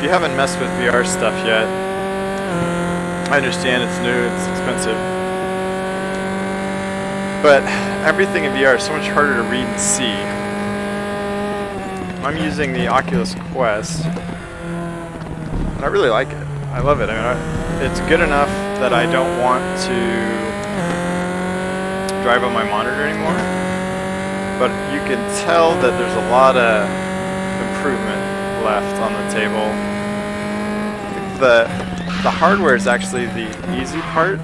you haven't messed with VR stuff yet, I understand it's new, it's expensive, but everything in VR is so much harder to read and see. I'm using the Oculus Quest, and I really like it. I love it. I mean, it's good enough that I don't want to drive on my monitor anymore, but you can tell that there's a lot of improvement left on the table. I think the hardware is actually the easy part.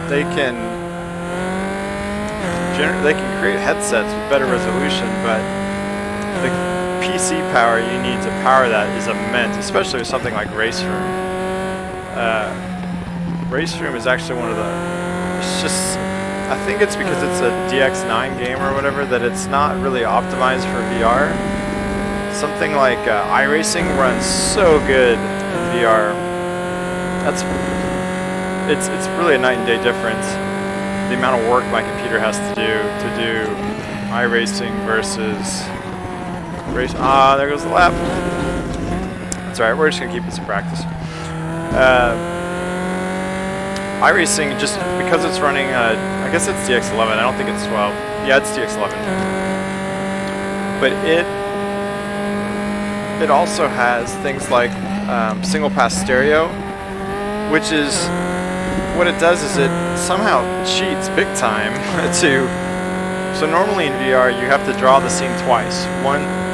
They can create headsets with better resolution, but the PC power you need to power that is immense, especially with something like Race Room. Race Room is actually one of the, it's just, I think it's because it's a DX9 game or whatever that it's not really optimized for VR. Something like iRacing runs so good in VR. It's really a night and day difference. The amount of work my computer has to do iRacing versus race. Ah, there goes the lap. That's alright, we're just gonna keep this in practice. iRacing, just because it's running, I guess it's DX11, I don't think it's 12. Yeah, it's DX11. But it also has things like single pass stereo, which is, what it does is it somehow cheats big time to, so normally in VR you have to draw the scene twice,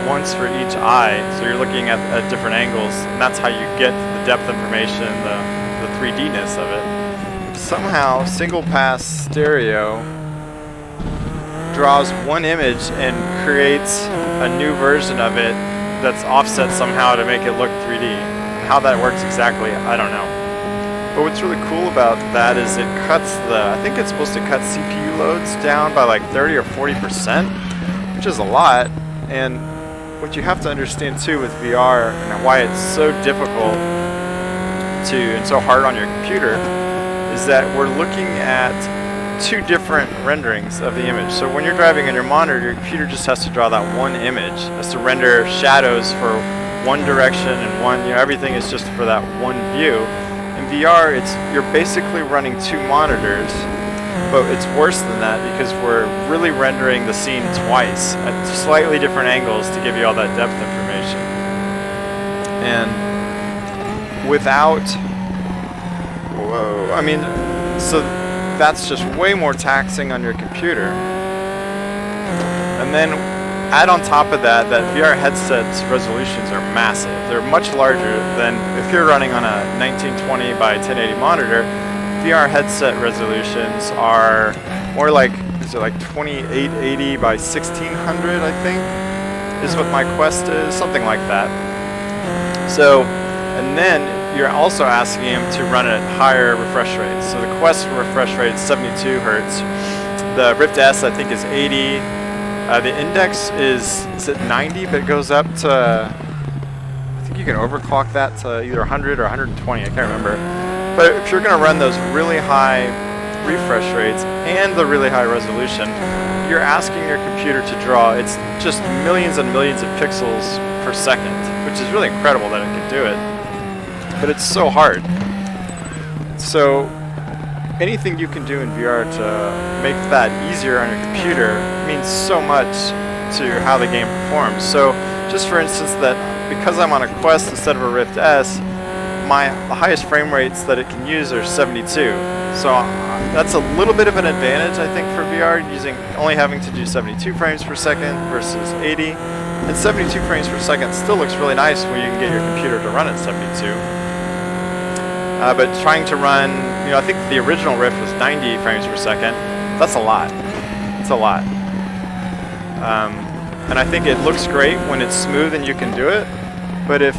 once for each eye, so you're looking at different angles, and that's how you get the depth information, the 3D-ness of it. Somehow single pass stereo draws one image and creates a new version of it that's offset somehow to make it look 3D. And how that works exactly, I don't know. But what's really cool about that is it cuts I think it's supposed to cut CPU loads down by like 30 or 40%, which is a lot. And what you have to understand too with VR and why it's so difficult and so hard on your computer is that we're looking at two different renderings of the image. So when you're driving on your monitor, your computer just has to draw that one image. It has to render shadows for one direction and one, everything is just for that one view. In VR, you're basically running two monitors, but it's worse than that because we're really rendering the scene twice at slightly different angles to give you all that depth information. And without, I mean, so that's just way more taxing on your computer. And then add on top of that VR headsets resolutions are massive. They're much larger than if you're running on a 1920 by 1080 monitor. VR headset resolutions are more like, is it like 2880 by 1600, I think, is what my Quest is, something like that. So, and then you're also asking him to run at higher refresh rates. So the Quest refresh rate is 72 hertz. The Rift S, I think, is 80. The Index is it 90, but it goes up to, I think you can overclock that to either 100 or 120, I can't remember. But if you're going to run those really high refresh rates and the really high resolution, you're asking your computer to draw, it's just millions and millions of pixels per second, which is really incredible that it can do it. But it's so hard. So anything you can do in VR to make that easier on your computer means so much to how the game performs. So just for instance, that because I'm on a Quest instead of a Rift S, the highest frame rates that it can use are 72. So that's a little bit of an advantage, I think, for VR, only having to do 72 frames per second versus 80. And 72 frames per second still looks really nice when you can get your computer to run at 72. But trying to run, I think the original Rift was 90 frames per second. That's a lot. It's a lot. And I think it looks great when it's smooth and you can do it. But if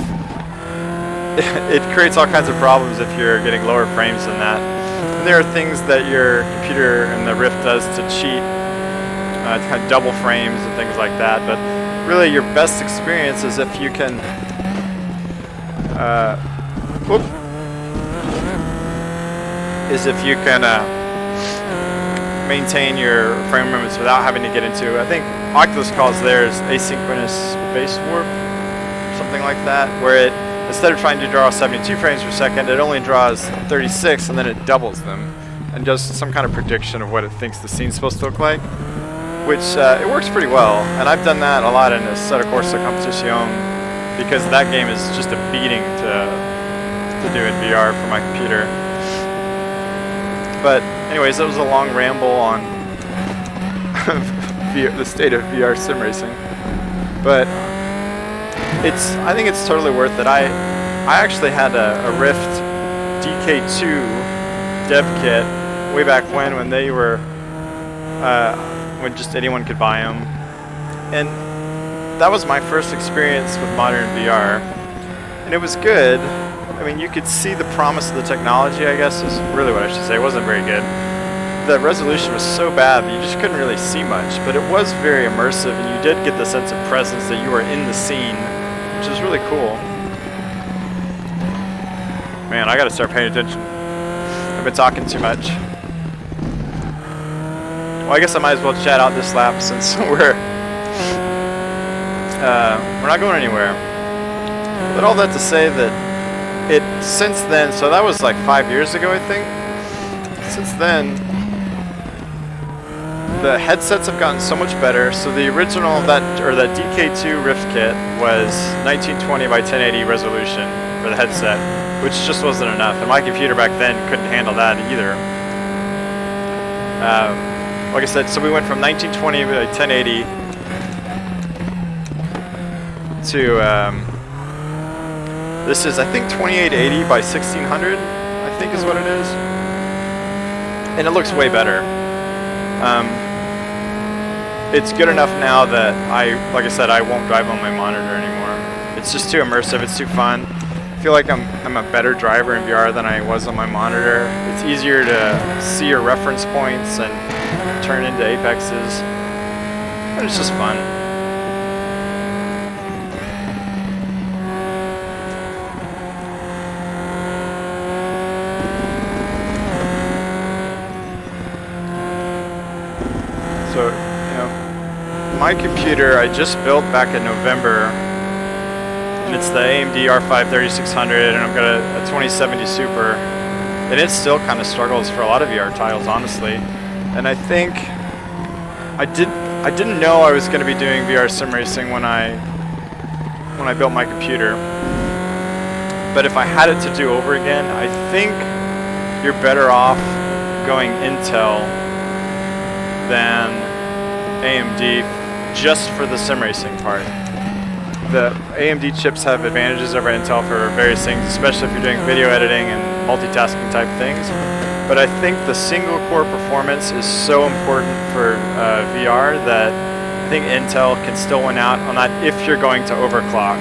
it creates all kinds of problems if you're getting lower frames than that. And there are things that your computer and the Rift does to cheat, kind of double frames and things like that. But really, your best experience is if you can. Maintain your frame limits without having to get into, I think Oculus calls theirs asynchronous space warp, something like that, where instead of trying to draw 72 frames per second, it only draws 36, and then it doubles them and does some kind of prediction of what it thinks the scene's supposed to look like, which it works pretty well. And I've done that a lot in Assetto Corsa Competition, because that game is just a beating to do in VR for my computer. But anyways, that was a long ramble on the state of VR sim racing. But I think it's totally worth it. I actually had a Rift DK2 dev kit way back when they were when just anyone could buy them, and that was my first experience with modern VR, and it was good. I mean, you could see the promise of the technology, I guess is really what I should say. It wasn't very good. The resolution was so bad that you just couldn't really see much, but it was very immersive, and you did get the sense of presence that you were in the scene, which is really cool. Man, I gotta start paying attention. I've been talking too much. Well, I guess I might as well chat out this lap since we're not going anywhere. But all that to say that since then, so that was like 5 years ago, I think. Since then, the headsets have gotten so much better. So the original, that DK2 Rift kit was 1920 by 1080 resolution for the headset, which just wasn't enough. And my computer back then couldn't handle that either. Like I said, so we went from 1920 by 1080 to this is, I think, 2880 by 1600, I think is what it is. And it looks way better. It's good enough now that like I said, I won't drive on my monitor anymore. It's just too immersive, it's too fun. I feel like I'm a better driver in VR than I was on my monitor. It's easier to see your reference points and turn into apexes. And it's just fun. So, you know, my computer I just built back in November, and it's the AMD R5 3600, and I've got a 2070 Super, and it still kind of struggles for a lot of VR titles, honestly. And I think I didn't know I was going to be doing VR sim racing when I built my computer. But if I had it to do over again, I think you're better off going Intel than AMD just for the sim racing part. The AMD chips have advantages over Intel for various things, especially if you're doing video editing and multitasking type things. But I think the single core performance is so important for VR that I think Intel can still win out on that if you're going to overclock.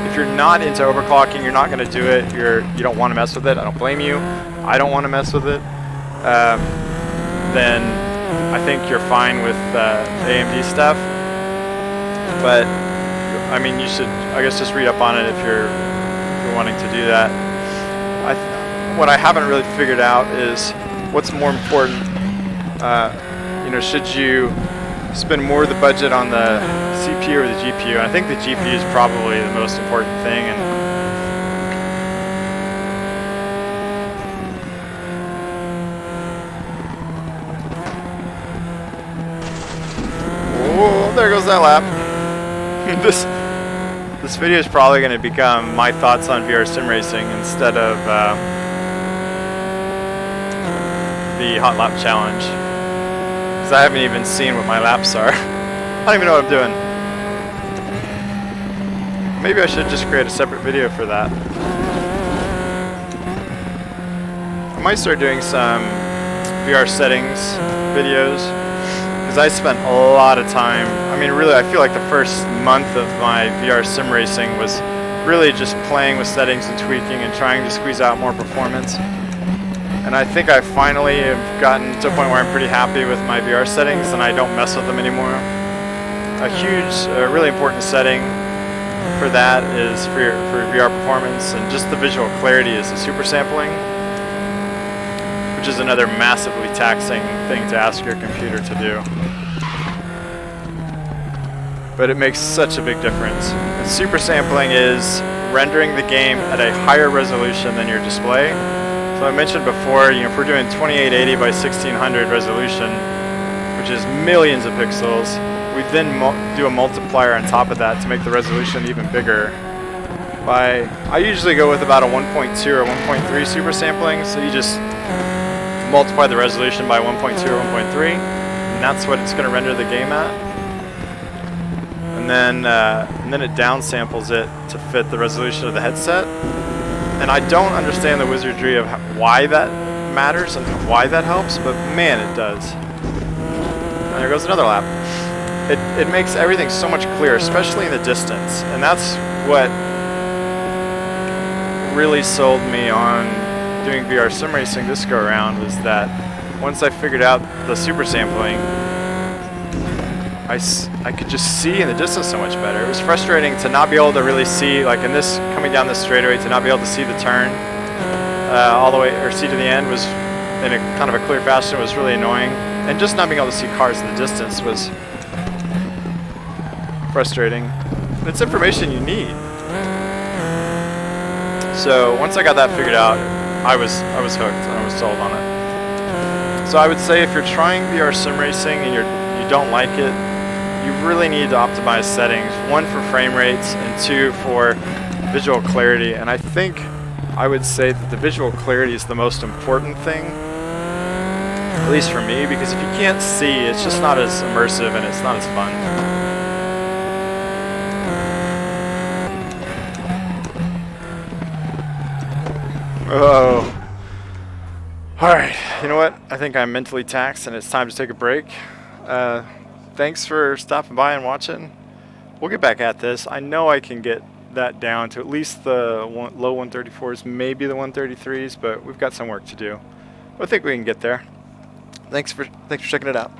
If you're not into overclocking, you're not going to do it, you don't want to mess with it, I don't blame you. I don't want to mess with it. Then I think you're fine with AMD stuff. But I mean, you should, I guess, just read up on it if you're wanting to do that. What I haven't really figured out is what's more important. You know, should you spend more of the budget on the CPU or the GPU? And I think the GPU is probably the most important thing. And whoa, there goes that lap. This video is probably going to become my thoughts on VR sim racing instead of the hot lap challenge, because I haven't even seen what my laps are. I don't even know what I'm doing. Maybe I should just create a separate video for that. I might start doing some VR settings videos, because I spent a lot of time, I mean really I feel like the first month of my VR sim racing was really just playing with settings and tweaking and trying to squeeze out more performance. And I think I finally have gotten to a point where I'm pretty happy with my VR settings and I don't mess with them anymore. A huge, really important setting for that is for VR performance and just the visual clarity is the super sampling, which is another massively taxing thing to ask your computer to do. But it makes such a big difference. And super sampling is rendering the game at a higher resolution than your display. So I mentioned before, if we're doing 2880 by 1600 resolution, which is millions of pixels, we then do a multiplier on top of that to make the resolution even bigger. I usually go with about a 1.2 or 1.3 super sampling, so you just multiply the resolution by 1.2 or 1.3, and that's what it's going to render the game at. And then it downsamples it to fit the resolution of the headset. And I don't understand the wizardry of why that matters and why that helps, but man, it does. And there goes another lap. It makes everything so much clearer, especially in the distance, and that's what really sold me on doing VR sim racing this go around, was that once I figured out the super sampling, I could just see in the distance so much better. It was frustrating to not be able to really see, like in this, coming down this straightaway, to not be able to see the turn all the way, or see to the end, was in a kind of a clear fashion, was really annoying. And just not being able to see cars in the distance was frustrating. It's information you need. So once I got that figured out, I was hooked and I was sold on it. So I would say if you're trying VR sim racing and you don't like it, you really need to optimize settings. 1 for frame rates and 2 for visual clarity. And I think I would say that the visual clarity is the most important thing, at least for me, because if you can't see, it's just not as immersive and it's not as fun. Oh. Alright, you know what? I think I'm mentally taxed and it's time to take a break. Thanks for stopping by and watching. We'll get back at this. I know I can get that down to at least the low 134s, maybe the 133s, but we've got some work to do. I think we can get there. Thanks for checking it out.